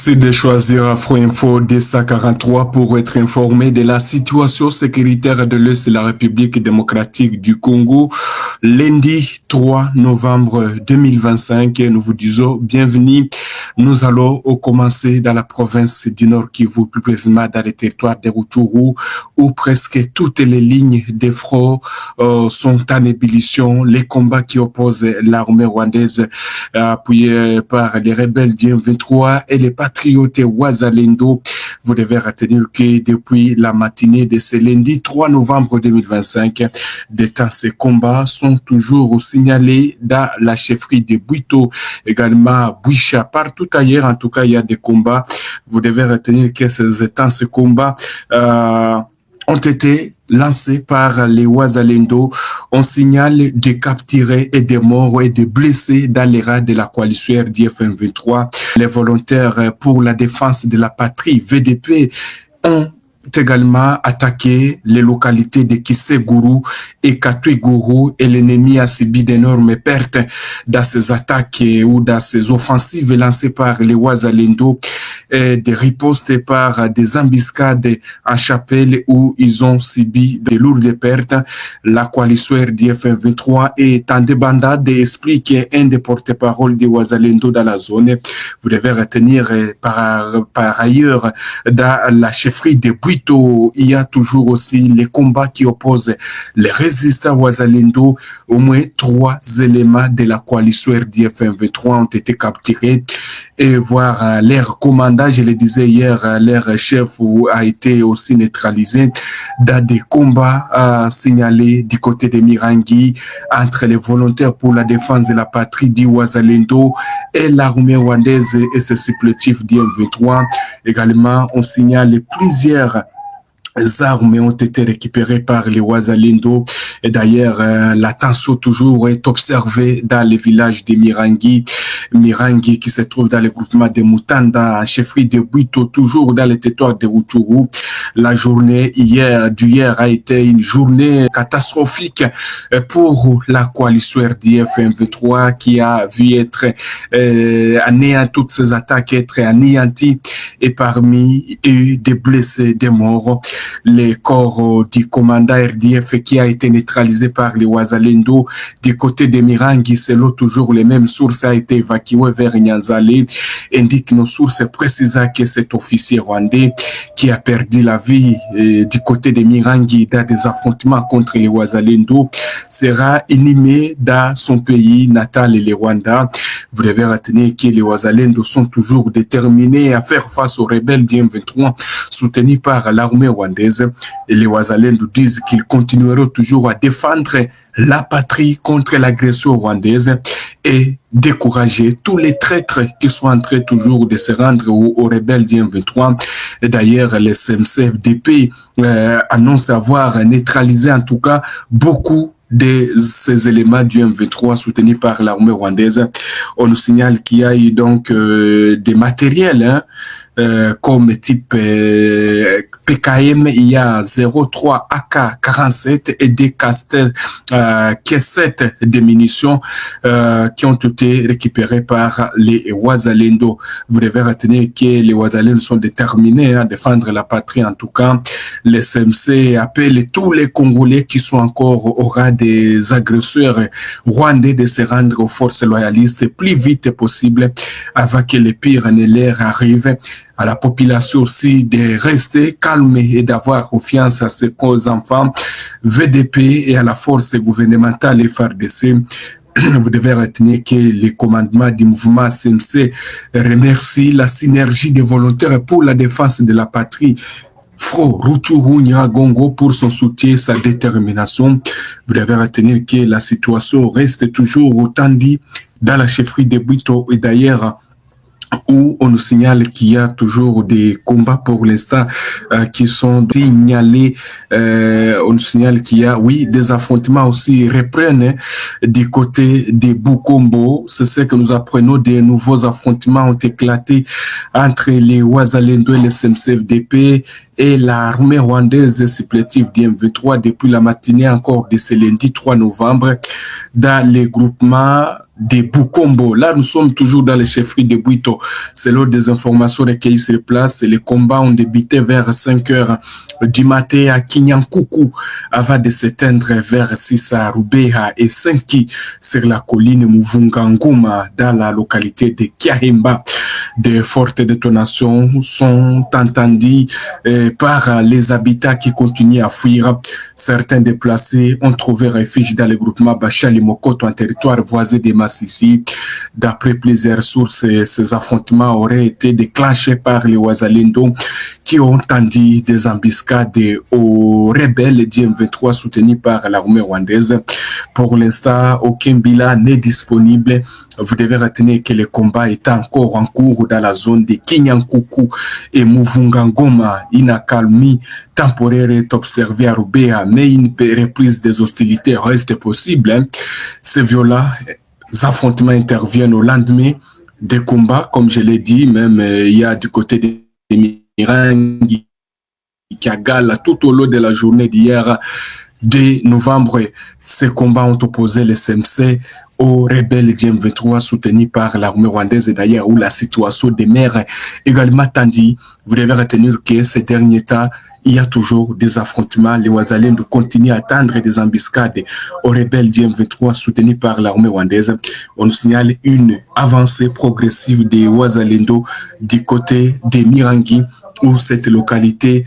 C'est de choisir Afro Info DSA43 pour être informé de la situation sécuritaire de l'Est de la République démocratique du Congo. Lundi 3 novembre 2025, nous vous disons bienvenue. Nous allons commencer dans la province du Nord Kivu, plus précisément dans le territoire de Rutshuru, où presque toutes les lignes de front sont en ébullition. Les combats qui opposent l'armée rwandaise appuyée par les rebelles du M23 et les patriotes Wazalendo. Vous devez retenir que depuis la matinée de ce lundi 3 novembre 2025, ces combats sont toujours signalés dans la chefferie de Bwito, également à Bwisha, partout ailleurs. En tout cas, il y a des combats. Vous devez retenir que ces combats ont été lancés par les Wazalendo. On signale de capturés et de morts et de blessés dans les rangs de la coalition RDF M23. Les volontaires pour la défense de la patrie, VDP, ont également attaqué les localités de Kiseguru et Katwiguru, et l'ennemi a subi d'énormes pertes dans ces attaques ou dans ces offensives lancées par les Wazalendo, et des ripostes par des embuscades en chapelle où ils ont subi de lourdes pertes. La coalition RDF 23 est en débandade, explique un des porte-parole des Wazalendo dans la zone. Vous devez retenir par ailleurs dans la chefferie de Bwito, il y a toujours aussi les combats qui opposent les résistants Wazalendo. Au moins 3 éléments de la coalition RDF 23 ont été capturés, et voir leur commandant, je le disais hier, leur chef a été aussi neutralisé dans des combats signalés du côté de Mirangi entre les volontaires pour la défense de la patrie du Wazalendo et l'armée rwandaise et ses supplétifs du M23. Également, on signale plusieurs armes ont été récupérées par les Wazalendo, et d'ailleurs la tension toujours est observée dans le village de Mirangi qui se trouve dans le groupement de Mutanda, en chefferie de Bwito, toujours dans le territoire de Rutshuru. La journée d'hier a été une journée catastrophique pour la coalition RDF M23 qui a vu être toutes ces attaques être anéanties, et parmi eux des blessés, des morts. Les corps du commandant RDF qui a été neutralisé par les Wazalendo du côté de Mirangi, selon toujours les mêmes sources, a été évacué vers Nyanzale. Indique nos sources précisant que cet officier rwandais qui a perdu la vie du côté de Mirangi dans des affrontements contre les Wazalendo sera inhumé dans son pays natal, le Rwanda. Vous devez retenir que les Wazalendo sont toujours déterminés à faire face aux rebelles du M23 soutenus par l'armée rwandaise. Et les Wazalendo disent qu'ils continueront toujours à défendre la patrie contre l'agression rwandaise et décourager tous les traîtres qui sont en train toujours de se rendre aux rebelles du M23. Et d'ailleurs, les CMC-FDP annoncent avoir neutralisé en tout cas beaucoup de ces éléments du M23 soutenus par l'armée rwandaise. On nous signale qu'il y a eu donc des matériels comme type PKM, il y a 03 AK-47 et des caissettes de munitions qui ont été récupérées par les Wazalendo. Vous devez retenir que les Wazalendo sont déterminés à défendre la patrie. En tout cas, les CMC appellent tous les Congolais qui sont encore au ras des agresseurs rwandais de se rendre aux forces loyalistes plus vite possible avant que les pires ne leur arrivent. À la population aussi de rester calme et d'avoir confiance à ses enfants VDP et à la force gouvernementale FARDC. Vous devez retenir que les commandements du mouvement CMC remercient la synergie des volontaires pour la défense de la patrie Fro Rutshuru Nyiragongo pour son soutien et sa détermination. Vous devez retenir que la situation reste toujours tendue dans la chefferie de Bwito, et d'ailleurs où on nous signale qu'il y a toujours des combats pour l'instant qui sont signalés. On nous signale qu'il y a, oui, des affrontements aussi reprennent du côté des Bukombo. C'est ce que nous apprenons. Des nouveaux affrontements ont éclaté entre les Wazalendo et les CMC-FDP et l'armée rwandaise supplétive du M23 depuis la matinée encore de ce lundi 3 novembre dans les groupements de Bukombo. Là, nous sommes toujours dans les chefferies de Bouito. Selon des informations recueillies sur place, les combats ont débuté vers 5 heures du matin à Kinyankoukou, avant de s'éteindre vers 6 à Rubeha et 5 sur la colline Muvunganguma, dans la localité de Kiahimba. De fortes détonations sont entendues par les habitants qui continuent à fuir. Certains déplacés ont trouvé refuge dans le groupement Bachali Mokoto, en territoire voisin de Massissi. D'après plusieurs sources, ces affrontements auraient été déclenchés par les Wazalendo qui ont tendu des embuscades aux rebelles du M23 soutenus par l'armée rwandaise. Pour l'instant, aucun bilan n'est disponible. Vous devez retenir que le combat est encore en cours dans la zone de Kinyankoukou et Muvungangoma. Une accalmie temporaire est observée à Rubea, mais une reprise des hostilités reste possible. Ces violents affrontements interviennent au lendemain des combats, comme je l'ai dit, même il y a du côté des Mirangi qui agale tout au long de la journée d'hier, 2 novembre. Ces combats ont opposé les SMC aux rebelles du M23 soutenus par l'armée rwandaise, et d'ailleurs où la situation demeure également tendue. Vous devez retenir que ces derniers temps, il y a toujours des affrontements. Les Wazalendo continuent à tendre des embuscades aux rebelles du M23 soutenus par l'armée rwandaise. On nous signale une avancée progressive des Wazalendo du côté des Mirangi, où cette localité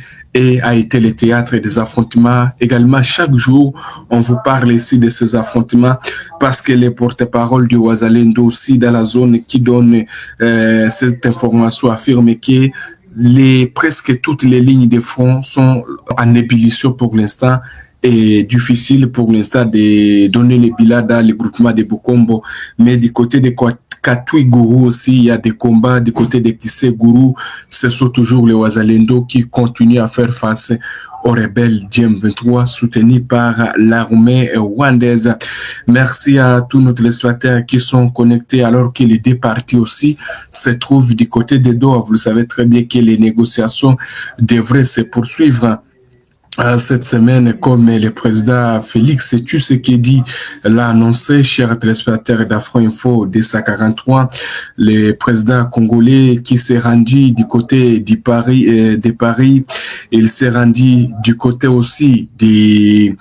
a été le théâtre des affrontements. Également, chaque jour, on vous parle ici de ces affrontements parce que les porte-paroles du Wazalendo aussi dans la zone qui donne cette information affirme que presque toutes les lignes de front sont en ébullition pour l'instant. Et difficile pour l'instant de donner les bilans dans le groupement de Bukombo. Mais du côté de Katui Gourou aussi, il y a des combats. Du côté de Kissé Gourou, ce sont toujours les Wazalendo qui continuent à faire face aux rebelles du M23 soutenus par l'armée rwandaise. Merci à tous nos téléspectateurs qui sont connectés alors que les deux parties aussi se trouvent du côté de Doha. Vous le savez très bien que les négociations devraient se poursuivre cette semaine, comme le président Félix Tshisekedi l'a annoncé, chers téléspectateurs d'Afro Info de 43, le président congolais qui s'est rendu du côté de Paris, il s'est rendu du côté aussi de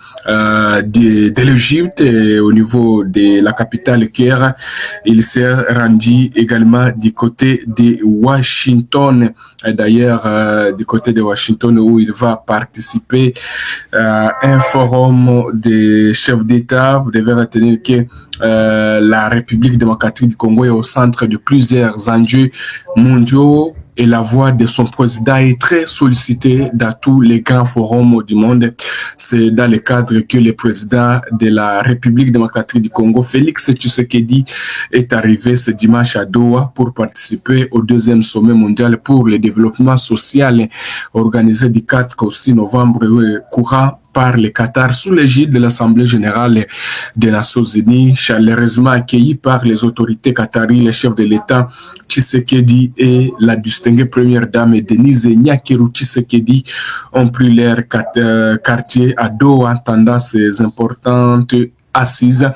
l'Égypte, au niveau de la capitale Caire. Il s'est rendu également du côté de Washington, d'ailleurs du côté de Washington où il va participer un forum des chefs d'État. Vous devez retenir que la République démocratique du Congo est au centre de plusieurs enjeux mondiaux et la voix de son président est très sollicitée dans tous les grands forums du monde. C'est dans le cadre que le président de la République démocratique du Congo, Félix Tshisekedi, est arrivé ce dimanche à Doha pour participer au 2e sommet mondial pour le développement social organisé du 4 au 6 novembre courant par le Qatar sous l'égide de l'Assemblée générale des Nations unies, chaleureusement accueilli par les autorités qataries, le chef de l'État Tshisekedi et la distinguée première dame Denise Nyakeru Tshisekedi ont pris leur quartier à Doha pendant ces importantes assises.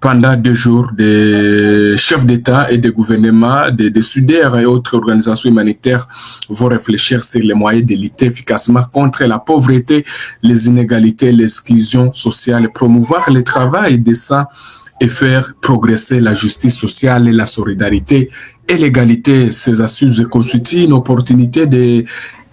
Pendant 2 jours, des chefs d'État et de gouvernement, des SUDER et autres organisations humanitaires vont réfléchir sur les moyens de lutter efficacement contre la pauvreté, les inégalités, l'exclusion sociale, promouvoir le travail décent et faire progresser la justice sociale et la solidarité et l'égalité. Ces assises constituent une opportunité de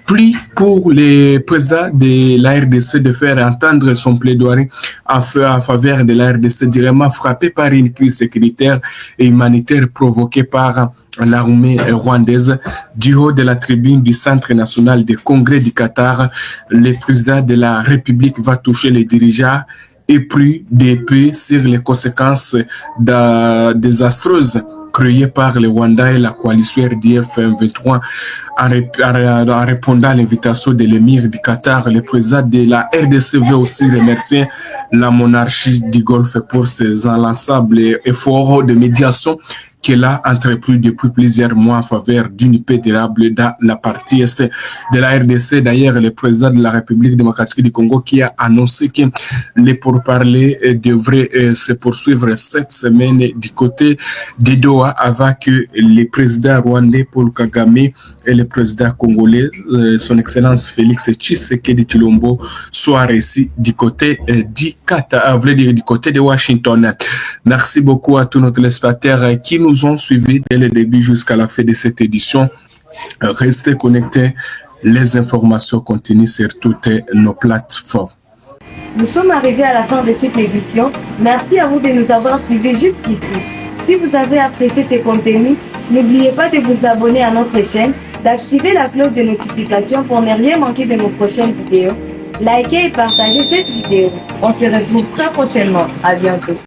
plus pour le président de la RDC de faire entendre son plaidoyer en faveur de la RDC directement frappée par une crise sécuritaire et humanitaire provoquée par l'armée rwandaise. Du haut de la tribune du Centre national des congrès du Qatar, le président de la République va toucher les dirigeants épris d'épée sur les conséquences désastreuses créées par le Rwanda et la coalition RDF M23. En répondant à l'invitation de l'émir du Qatar, le président de la RDC veut aussi remercier la monarchie du Golfe pour ses inlassables efforts de médiation qu'elle a entrepris depuis plusieurs mois en faveur d'une paix durable dans la partie est de la RDC. D'ailleurs, le président de la République démocratique du Congo qui a annoncé que les pourparlers devraient se poursuivre cette semaine du côté de Doha avant que le président rwandais Paul Kagame et le président congolais, son excellence Félix Tshisekedi Tshilombo, soient réussis du côté du Qatar, du côté de Washington. Merci beaucoup à tous nos téléspectateurs qui nous ont suivis dès le début jusqu'à la fin de cette édition. Restez connectés, les informations continuent sur toutes nos plateformes. Nous sommes arrivés à la fin de cette édition. Merci à vous de nous avoir suivis jusqu'ici. Si vous avez apprécié ces contenus, n'oubliez pas de vous abonner à notre chaîne, d'activer la cloche de notification pour ne rien manquer de nos prochaines vidéos. Likez et partagez cette vidéo. On se retrouve très prochainement. À bientôt.